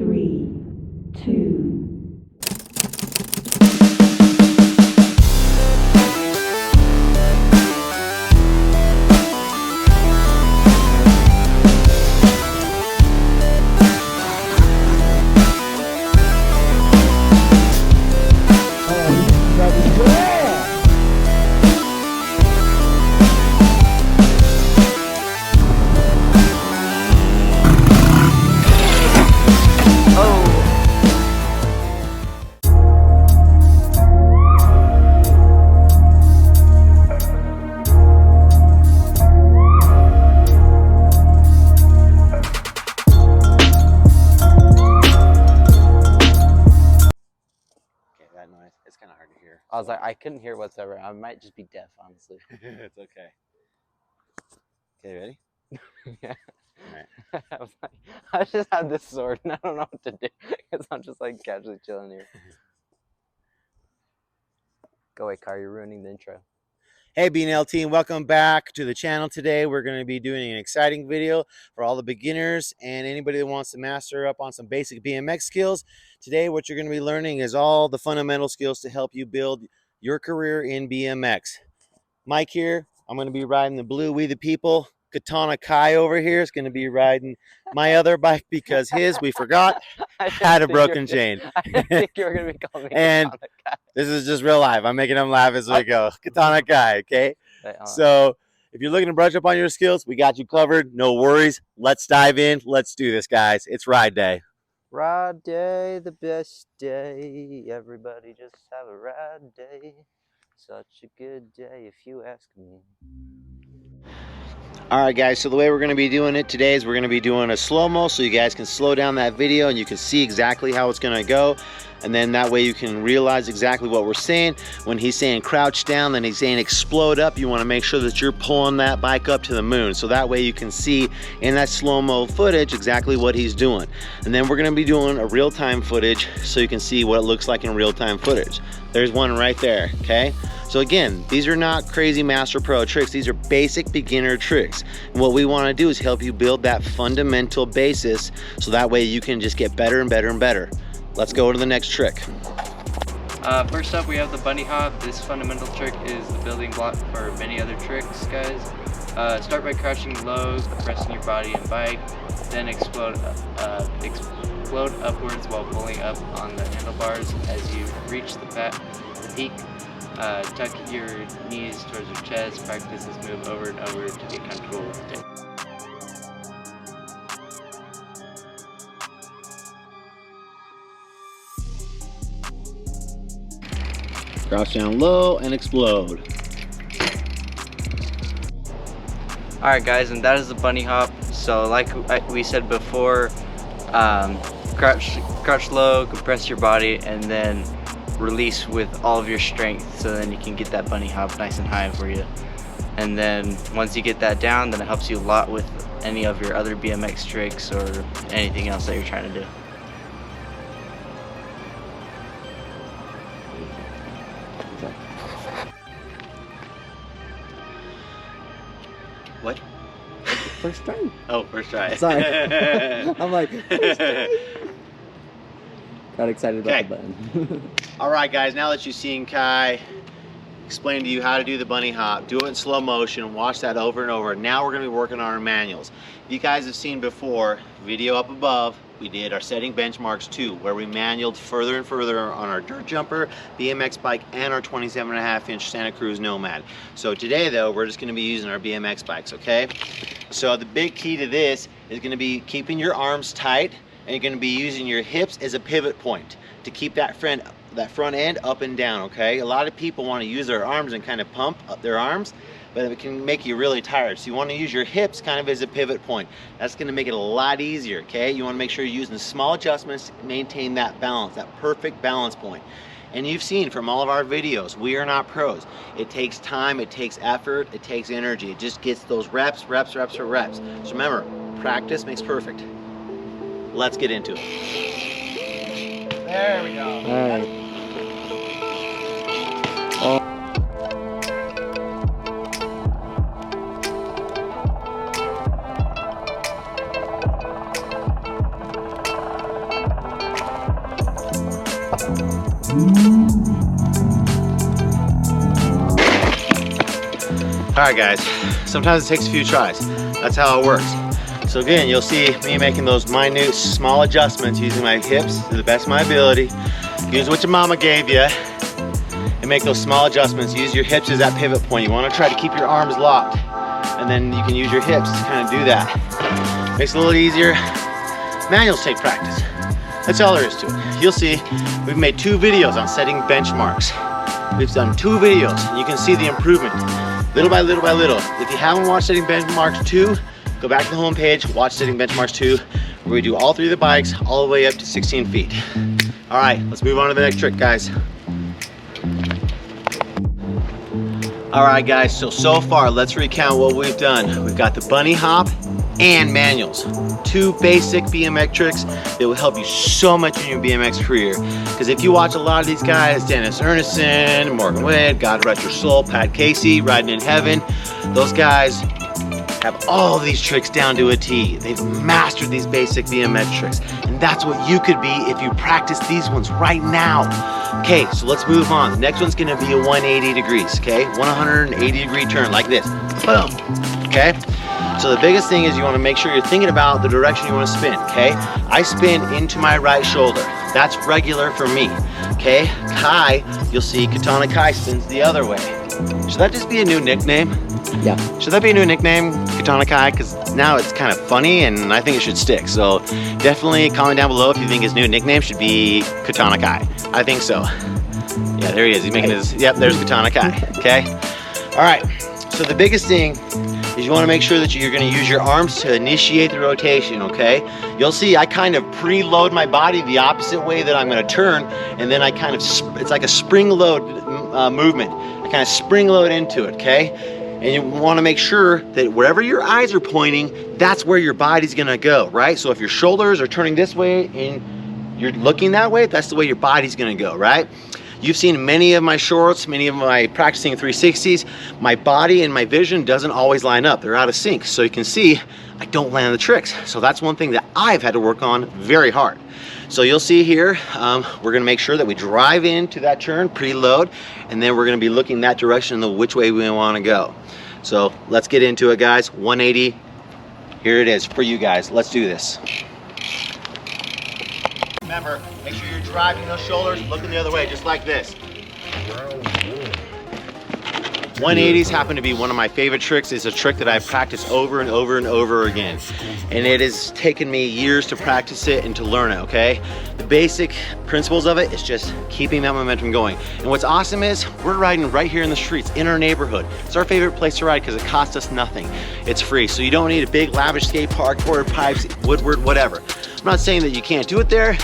3, 2. Noise. It's kind of hard to hear. I was like, I couldn't hear whatsoever. I might just be deaf, honestly. It's okay. Okay, ready? Yeah. All right. I just have this sword and I don't know what to do because I'm just like casually chilling here. Go away, car. You're ruining the intro. Hey BNL team, welcome back to the channel. Today we're going to be doing an exciting video for all the beginners and anybody that wants to master up on some basic BMX skills. Today what you're going to be learning is all the fundamental skills to help you build your career in BMX. Mike here, I'm going to be riding the blue We the People. Katana Kai over here is going to be riding my other bike because his, we forgot, had a broken chain. I didn't think you were going to be calling me And Katana Kai. This is just real life. I'm making them laugh as we go. Katana Kai, okay? Right, so if you're looking to brush up on your skills, we got you covered. No worries. Let's dive in. Let's do this, guys. It's ride day. Ride day, the best day. Everybody just have a ride day. Such a good day if you ask me. All right, guys, so the way we're going to be doing it today is we're going to be doing a slow-mo so you guys can slow down that video and you can see exactly how it's going to go. And then that way you can realize exactly what we're saying. When he's saying crouch down, then he's saying explode up, you want to make sure that you're pulling that bike up to the moon. So that way you can see in that slow-mo footage exactly what he's doing. And then we're going to be doing a real-time footage so you can see what it looks like in real-time footage. There's one right there, okay? So again, these are not crazy master pro tricks. These are basic beginner tricks. And what we want to do is help you build that fundamental basis so that way you can just get better and better and better. Let's go to the next trick. First up, we have the bunny hop. This fundamental trick is the building block for many other tricks, guys. Start by crouching low, pressing your body and bike, then explode upwards while pulling up on the handlebars. As you reach the peak, tuck your knees towards your chest. Practice this move over and over to get comfortable with it. Crouch down low and explode. Alright guys, and that is the bunny hop. So like we said before, crouch low, compress your body, and then release with all of your strength, so then you can get that bunny hop nice and high for you. And then once you get that down, then it helps you a lot with any of your other BMX tricks or anything else that you're trying to do. What? First try. Oh, first try. Sorry. I'm like, first try. Got excited about the button. All right, guys, now that you've seen Kai explain to you how to do the bunny hop, do it in slow motion, watch that over and over. Now we're going to be working on our manuals. You guys have seen before, video up above, we did our setting benchmarks 2, where we manualed further and further on our dirt jumper, BMX bike, and our 27.5-inch Santa Cruz Nomad. So today, though, we're just going to be using our BMX bikes, okay? So the big key to this is going to be keeping your arms tight, and you're going to be using your hips as a pivot point to keep that front end up and down, okay? A lot of people want to use their arms and kind of pump up their arms, but it can make you really tired. So you want to use your hips kind of as a pivot point. That's going to make it a lot easier, okay? You want to make sure you're using small adjustments to maintain that balance, that perfect balance point. And you've seen from all of our videos, we are not pros. It takes time, it takes effort, it takes energy. It just gets those reps. So remember, practice makes perfect. Let's get into it. There we go. All right. right, guys, sometimes it takes a few tries. That's how it works. So again, you'll see me making those minute, small adjustments using my hips to the best of my ability. Use what your mama gave you and make those small adjustments. Use your hips as that pivot point. You want to try to keep your arms locked, and then you can use your hips to kind of do that. Makes it a little easier. Manuals take practice. That's all there is to it. You'll see we've made 2 videos on setting benchmarks. We've done 2 videos, and you can see the improvement little by little by little. If you haven't watched Setting Benchmarks 2, go back to the home page, watch Setting Benchmarks 2, where we do all 3 of the bikes all the way up to 16 feet. All right, let's move on to the next trick, guys. All right, guys, so far, let's recount what we've done. We've got the bunny hop and manuals. 2 basic BMX tricks that will help you so much in your BMX career. Because if you watch a lot of these guys, Dennis Ernestson, Morgan Witt, God rest your soul, Pat Casey, Riding in Heaven, those guys have all these tricks down to a T. They've mastered these basic BMX tricks. And that's what you could be if you practice these ones right now. Okay, so let's move on. The next one's gonna be a 180 degrees, okay? 180 degree turn like this, boom, okay? So the biggest thing is you wanna make sure you're thinking about the direction you wanna spin, okay? I spin into my right shoulder. That's regular for me, okay? Kai, you'll see Katana Kai spins the other way. Should that just be a new nickname? Yeah. Should that be a new nickname, Katana Kai? Because now it's kind of funny and I think it should stick. So definitely comment down below if you think his new nickname should be Katana Kai. I think so. Yeah, there he is. He's making his, yep, there's Katana Kai, okay? All right, so the biggest thing is you want to make sure that you're going to use your arms to initiate the rotation, okay? You'll see I kind of preload my body the opposite way that I'm going to turn, and then I kind of, it's like a spring load movement. I kind of spring load into it, okay? And you want to make sure that wherever your eyes are pointing, that's where your body's going to go, right? So if your shoulders are turning this way and you're looking that way, that's the way your body's going to go, right? You've seen many of my shorts, many of my practicing 360s. My body and my vision doesn't always line up. They're out of sync. So you can see I don't land the tricks. So that's one thing that I've had to work on very hard. So you'll see here, we're gonna make sure that we drive into that turn, preload, and then we're gonna be looking that direction of which way we wanna go. So let's get into it, guys. 180, here it is for you guys. Let's do this. Remember, make sure you're driving those shoulders, looking the other way, just like this. 180s happen to be one of my favorite tricks. It's a trick that I've practiced over and over and over again. And it has taken me years to practice it and to learn it, okay? The basic principles of it is just keeping that momentum going. And what's awesome is we're riding right here in the streets, in our neighborhood. It's our favorite place to ride because it costs us nothing. It's free, so you don't need a big lavish skate park, quarter pipes, Woodward, whatever. I'm not saying that you can't do it there.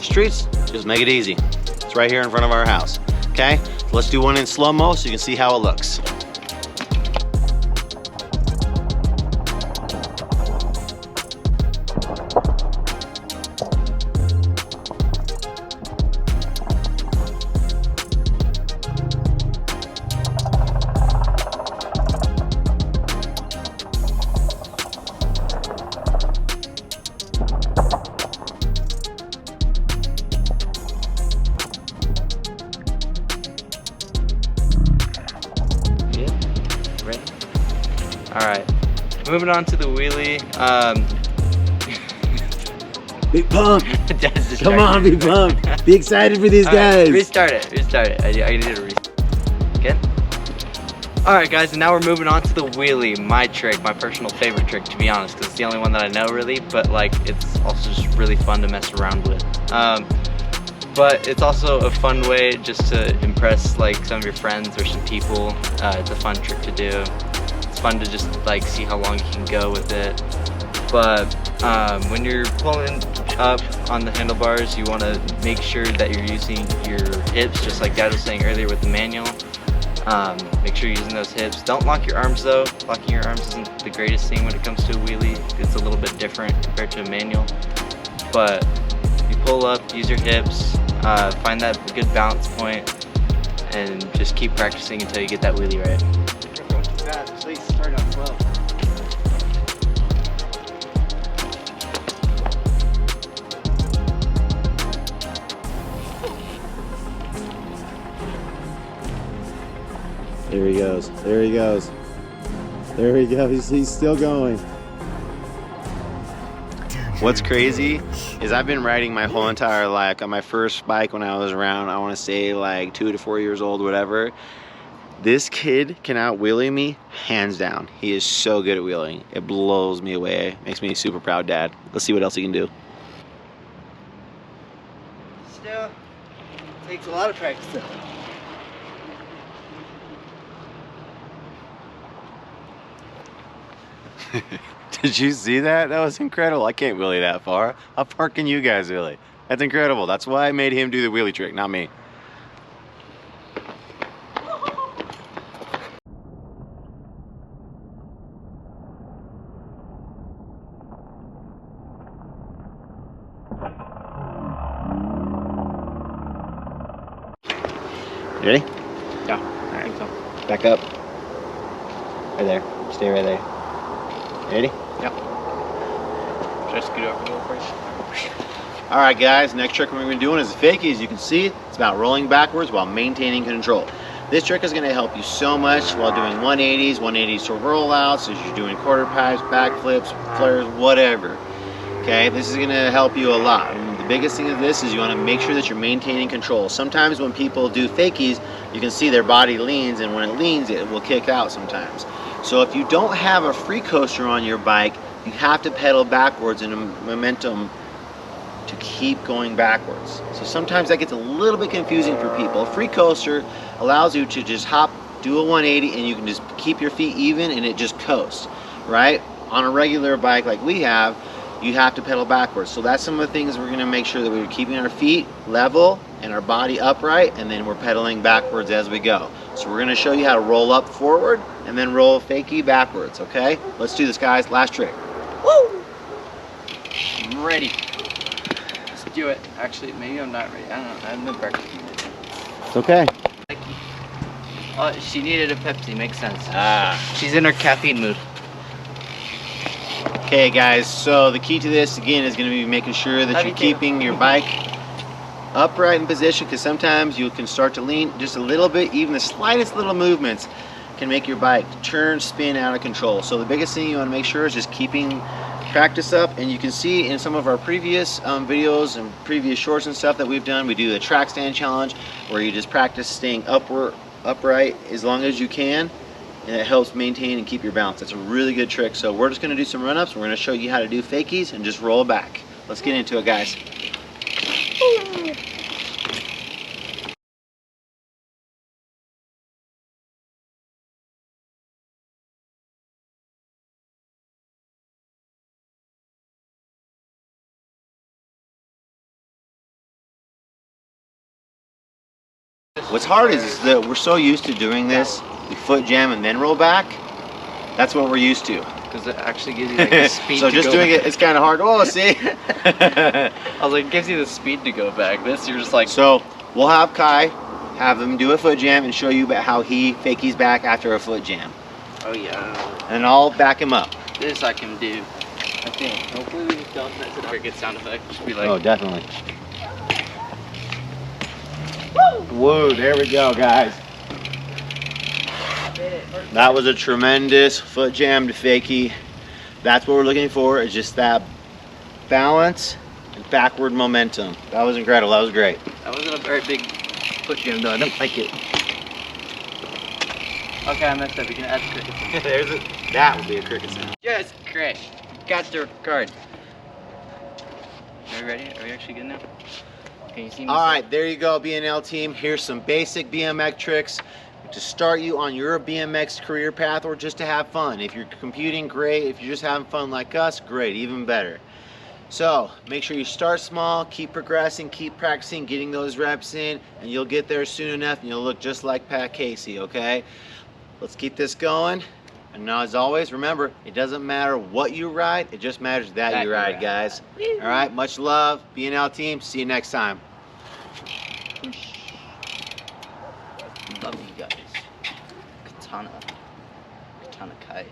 Streets, just make it easy. It's right here in front of our house, okay? So let's do one in slow-mo so you can see how it looks. Alright, moving on to the wheelie. Be pumped! Come on, be pumped! Be excited for these guys! Restart it. I need to restart. Again? Alright guys, and now we're moving on to the wheelie. My trick, my personal favorite trick, to be honest, because it's the only one that I know really, but like it's also just really fun to mess around with. But it's also a fun way just to impress like some of your friends or some people. It's a fun trick to do. It's fun to just like see how long you can go with it. But when you're pulling up on the handlebars, you want to make sure that you're using your hips, just like Dad was saying earlier with the manual. Make sure you're using those hips. Don't lock your arms though. Locking your arms isn't the greatest thing when it comes to a wheelie. It's a little bit different compared to a manual. But you pull up, use your hips, find that good balance point, and just keep practicing until you get that wheelie right. Please start off slow. There he goes. There he goes. There we go. He's still going. What's crazy is I've been riding my whole entire life. Got my first bike when I was around, I want to say like 2 to 4 years old, whatever. This kid can out-wheelie me, hands down. He is so good at wheeling. It blows me away. Makes me a super proud dad. Let's see what else he can do. Still takes a lot of practice though. Did you see that? That was incredible. I can't wheelie that far. How far can you guys wheelie? That's incredible. That's why I made him do the wheelie trick, not me. You ready? Yeah, All right. I think so. Back up. Right there. Stay right there. Ready? Yep. Should I scoot over a little first? All right, guys. Next trick we're going to be doing is a fakie. As you can see, it's about rolling backwards while maintaining control. This trick is going to help you so much while doing 180s to rollouts, as you're doing quarter pipes, backflips, flares, whatever. Okay, this is going to help you a lot. And the biggest thing of this is you want to make sure that you're maintaining control. Sometimes when people do fakies, you can see their body leans, and when it leans, it will kick out sometimes. So if you don't have a free coaster on your bike, you have to pedal backwards in a momentum to keep going backwards. So sometimes that gets a little bit confusing for people. A free coaster allows you to just hop, do a 180, and you can just keep your feet even and it just coasts, right? On a regular bike like we have, you have to pedal backwards. So that's some of the things we're gonna make sure that we're keeping our feet level and our body upright, and then we're pedaling backwards as we go. So we're gonna show you how to roll up forward and then roll fakie backwards, okay? Let's do this, guys. Last trick. Woo! I'm ready. Let's do it. Actually, maybe I'm not ready. I don't know. I haven't been practicing it. It's okay. Oh, she needed a Pepsi. Makes sense. Ah. She's in her caffeine mood. Okay, guys, so the key to this, again, is going to be making sure that you're keeping your bike upright in position, because sometimes you can start to lean just a little bit. Even the slightest little movements can make your bike turn, spin out of control. So the biggest thing you want to make sure is just keeping practice up. And you can see in some of our previous videos and previous shorts and stuff that we've done, we do the track stand challenge, where you just practice staying upright as long as you can, and it helps maintain and keep your balance. That's a really good trick. So we're just going to do some run-ups. We're going to show you how to do fakies and just roll back. Let's get into it, guys. What's hard is that we're so used to doing this, the foot jam and then roll back. That's what we're used to. Because it actually gives you like the speed so to just go doing back. it's kind of hard. Oh, see? I was like, it gives you the speed to go back. This, you're just like... So we'll have Kai have him do a foot jam and show you about how he fakies back after a foot jam. Oh yeah. And I'll back him up. This I can do. I think. Hopefully we don't mess it up. Good sound effect. Just be like... Oh, definitely. Whoa, there we go, guys. That was a tremendous foot jam to fakie. That's what we're looking for, is just that balance and backward momentum. That was incredible. That was great. That wasn't a very big foot jam though. I didn't like it. Okay, I messed up. You can add the cricket. There's it. That would be a cricket sound. Yes, great. Got the card. Are we ready? Are we actually good now? Can you see me? All right, there you go, BNL team. Here's some basic BMX tricks to start you on your BMX career path, or just to have fun. If you're competing, great. If you're just having fun like us, great, even better. So make sure you start small, keep progressing, keep practicing, getting those reps in, and you'll get there soon enough and you'll look just like Pat Casey, okay? Let's keep this going. And now, as always, remember, it doesn't matter what you ride, it just matters that you ride, guys. All right, much love, BNL team. See you next time. Love you guys. Katana Kai.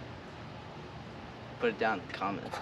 Put it down in the comments.